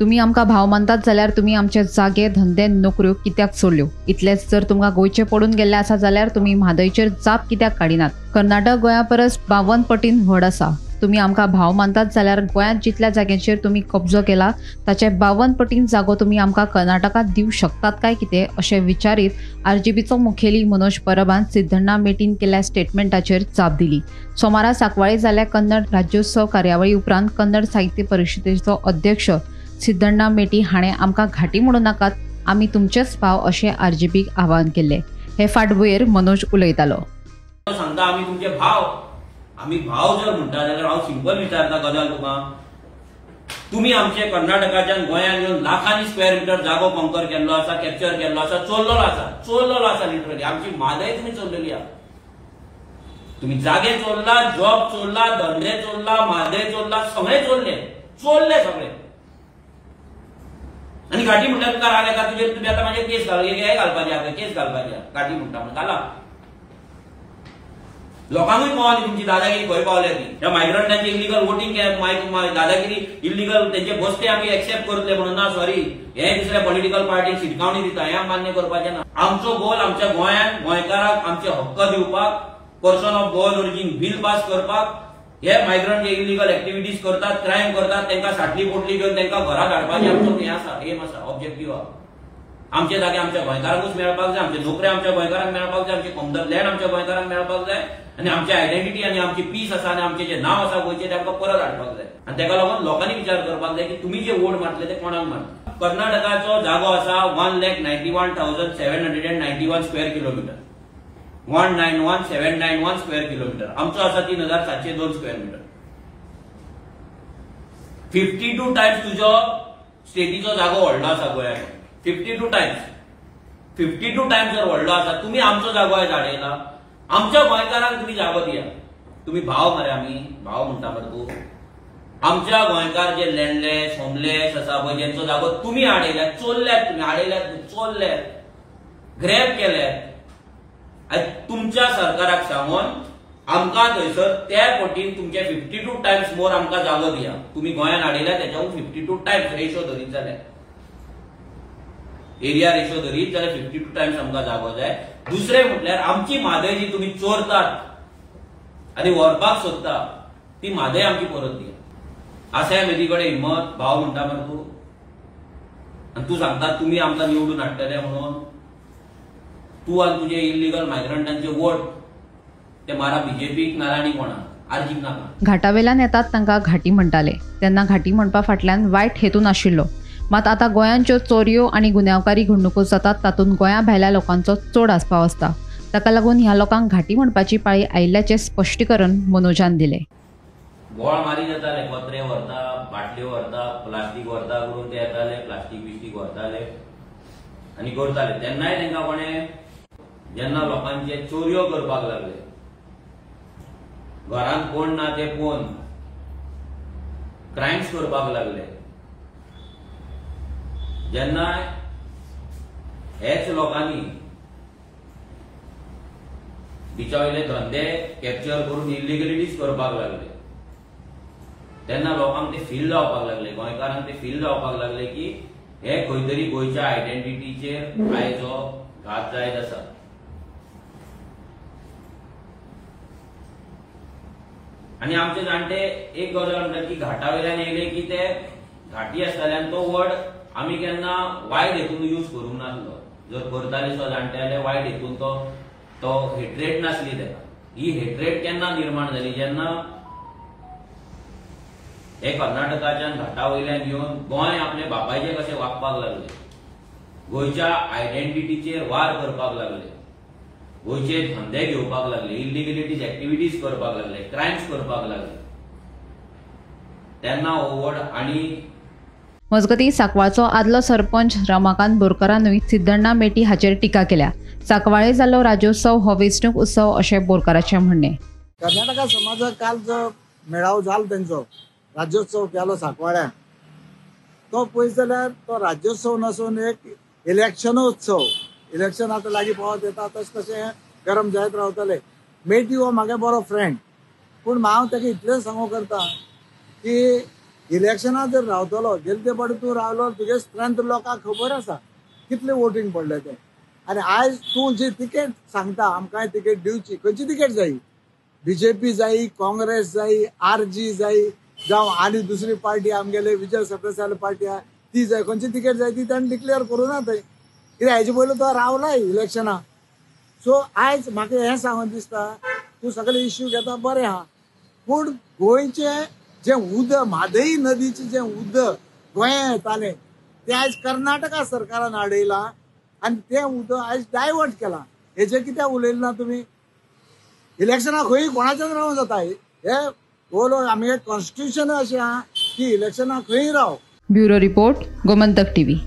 तुम्ही आमकां भाव मानतात जाल्यार तुम्ही आमचे जागे धंदे नोकऱ्यो कित्याक सोडल्यो? इतलेच जर तुमकां गोंयचे पडून गेल्ले आसा जाल्यार तुम्ही म्हादयचेर जाप कित्याक काडिनात? कर्नाटक गोंया परस 52 पटीन व्हड आसा. तुम्ही आमकां भाव मानतात जाल्यार गोंयांत जितल्या जाग्यांचेर तुम्ही कब्जो केला ताचे 52 पटीन जागो तुम्ही आमकां कर्नाटकात दिवंक शकतात काय कितें अशें विचारीत आरजीपीचो मुखेली मनोज परबान सिद्धण्णा मेटीन केल्ल्या स्टेटमेंटाचेर जाप दिली. सोमारा सांकवाळे जाल्ल्या कन्नड राज्योत्सव कार्यावळी उपरांत कन्नड साहित्य परिशदेचो अध्यक्ष सिद्धण्णा मेटी हाणें आमकां घाटी म्हणू नाकात, आमी तुमचेच भाव अशें आरजीपीक आवाहन केलें. हे फाटभुंयेर मनोज उलयतालो. सांगता आमी तुमचे भाव, आमी भाव जर म्हणटा जाल्यार हांव सिंपल विचारता गजाल तुका, तुम्ही आमचे कर्नाटकाच्यान गोंयांत येवन लाखांनी स्क्वेअर मिटर जागो कॉन्कर केल्लो आसा, कॅप्चर केल्लो आसा, चोरलेलो आसा लिटरली. आमची म्हादय तुम्ही चोरलेली आहा. तुम्ही जागे चोरला, जॉब चोरला, धंदे चोरला, म्हादय चोरला, सगळे चोरले सगळे. आणि घाटी म्हणटा तुका राग येता तुजेर, तुम्ही आता माझे केस घालपाचे केस घालपाचे घाटी म्हणटा म्हणून घाला. लोकांकूय पावली तुमची दादागिरी खंय पावल्या ती. त्या मायग्रंटांची इलिगल वोटिंग दादागिरी इलिगल त्यांचे बसते आम्ही एक्सेप्ट करतले म्हणून ना, सॉरी, हे दुसऱ्या पॉलिटिकल पार्टीक शिटकावणी दिता, हे मान्य करपाचें ना. आमचो गोल आमच्या गोंयांत गोंयकारांक आमचे हक्क दिवपाक, person of Goan origin bill pass करपाक. हे मायग्रंट जे इलिगल एक्टिविटीज करतात, क्रायम करतात, त्यांना साटली पोटली घेऊन त्यांना घरात हाडपाचें आमचो हे आसा, एम आसा, ऑब्जेक्टिव्ह आहा. आमचे जागे आमच्या गोंयकारांकूच मेळपाक जाय, आमचे नोकऱ्यो आमच्या गोंयकारांक मेळपाक जाय, आमचे कॉमन लँड आमच्या गोंयकारांक मेळपाक जाय, आणि आमची आयडेंटिटी आणि आमची पीस आसा आणि आमचे जे नाव आसा गोंयचे ते आमकां परत हाडपाक जाय. आणि ताका लागून लोकांनी विचार करपाक जाय की तुम्ही जे वोट मारतले ते कोणाक मारता. कर्नाटकाचो जागो आसा 1,91,791 स्क्वेअर किलोमीटर, 191,791 स्क्वेअर किलोमीटर. आमचो आसा 3,702 स्क्वेअर मीटर. 52 टायम्स तुजो स्टेटीचो जागो व्हडलो आसा गोंयांत. 52 टायम्स जर व्हडलो आसा, तुम्ही आमचो जागो आयज हाडयला. आमच्या गोंयकारांक तुम्ही जागो दिया. तुम्ही भाव मरे, आमी भाव म्हणटा मरे तूं. आमच्या गोंयकार जे लँडलेस होमलेस आसा पळय, ज्यांचो जागो तुम्ही हाडयल्यात, चोरल्यात, तुम्ही हाडयल्यात, चोरल्यात, ग्रॅब केल्यात. तुमच्या सरकाराक सांगून आमकां थंयसर त्या पटीन तुमचे 52 टायम्स मोर आमकां जागो दिया. तुम्ही गोंयांत हाडयल्यात त्याच्याहून 52 टायम्स रेशो धरीत जाल्यार, एरिया रेशो धरीत जाल्यार 52 टायम्स आमकां जागो जाय. दुसरे म्हटल्यार आमची म्हादय जी तुम्ही चोरतात आणि व्हरपाक सोदता, ती म्हादय आमची परत दिया. आसा मेदी कडेन हिम्मत, भाव म्हणटा मरे तूं, आणि तूं सांगता तुम्ही आमकां निवडून हाडटले म्हणून. तूं आनी तुजे इलिगल मायग्रंटांचे वोट ते मारा बीजेपीक नारायणी कोणाक, आरजीक नाका. घाटावेल्यान येतात तांकां घाटी म्हणटाले. तेन्ना घाटी म्हणपा फाटल्यान वायट हेतू नाशिल्लो. मात आता गोंयांत ज्यो चोरयो आनी गुन्यांवकारी घडणुको जातात तातूंत गोंया भायल्या लोकांचो चड आस्पाव आसता. ताका लागून ह्या लोकांक घाटी म्हणपाची पाळी आयिल्ल्याचें स्पश्टीकरण मनोजान दिलें. गोळ मारी जाताले, पत्रे व्हरता, बाटल्यो व्हरता, प्लास्टीक व्हरता करून ते येताले, प्लास्टीक बिस्टीक व्हरताले आनी करताले. तेन्नाय तांकां कोणें, जेन्ना लोकांचे चोरयो करपाक लागले, घरांत कोण ना ते पळोवन क्रायम्स करपाक लागले, जेन्ना हेच लोकांनी बिचावयले धंदे कॅप्चर करून इलिगलिटीज करपाक लागले, तेन्ना लोकांक ते फील जावपाक लागले, गोंयकारांक ते फील जावपाक लागले की हे खंय तरी गोंयच्या आयडेंटिटीचेर आयज हो घात जायत आसा. आणि आमचे जाणटे एक गजाल म्हणटात की घाटावेल्यान येयले की ते घाटी आसताल्यान तो वर्ड आमी केन्ना वायट हेतून यूज करूंक नासलो. जर करताले सो जाणट्याले वायट हेतून तो हेट्रेट नासली तेका. ही हेट्रेट केन्ना निर्माण जाली, जेन्ना हे कर्नाटकाच्यान घाटा वयल्यान येवन गोंय आपले बापायचे कशे वागपाक लागले, गोंयच्या आयडेंटिटीचेर वार करपाक लागले, गोंयचे धंदे घेवपाक लागले, इलिगलिटीज एक्टिविटीज करपाक लागले, क्रायम्स करपाक लागले, तेन्ना हो वर्ड. आणि मजगतीं सांकवाळचो आदलो सरपंच रमाकांत बोरकारानूय सिद्धण्णा मेटी हाचेर टिका केल्या. सांकवाळे जाल्लो राज्योत्सव हो वेंचणूक उत्सव अशें बोरकाराचें म्हणणें. कर्नाटका समाजाक काल जो मेळावो जालो तेंचो राज्योत्सव केलो सांकवाळ्यान, तो पळयत जाल्यार तो राज्योत्सव नसून एक इलेक्शन उत्सव. इलेक्शन आतां लागीं पावत येता तशें तशें गरम जायत रावतले. मेटी हो म्हागे बरो फ्रेंड, पूण हांव ताका इतलेंच सांगू करता की इलेक्शनात जर रावतलो गेले ते फावटी तूं रावलो तुगे स्ट्रेंथ लोकांक खबर आसा कितले वोटींग पडले ते आनी आयज तूं जी तिकेट सांगता आमकां तिकेट दिवची खंयची तिकेट जायी बीजेपी जायी काँग्रेस जायी आरजी जायी जावं आनी दुसरी पार्टी आमगेले विजय सरदेसाय पार्टी आहा ती जाय खंयची तिकेट जाय ती ताणें डिक्लेअर करूं ना थंय कित्याक हेजे पयलीं तो रावलाय इलेक्शनाक सो आयज म्हाका हें सांगून दिसता तूं सगळे इश्यू घेता बरें आहा पूण गोंयचे जे उदक म्हादई नदीचे जे उदक गोंया येतालें ते आयज कर्नाटका सरकारान आडयलां आनी तें उदक आयज डायवर्ट केलां हेजे कित्याक उलयले ना तुमी इलेक्शनाक खंय कोणाचेच रावूं जाता हे ओलो आमगे कॉन्स्टिट्यूशन अशें आहा की इलेक्शनाक खंय राव ब्युरो रिपोर्ट गोमंतक टीव्ही.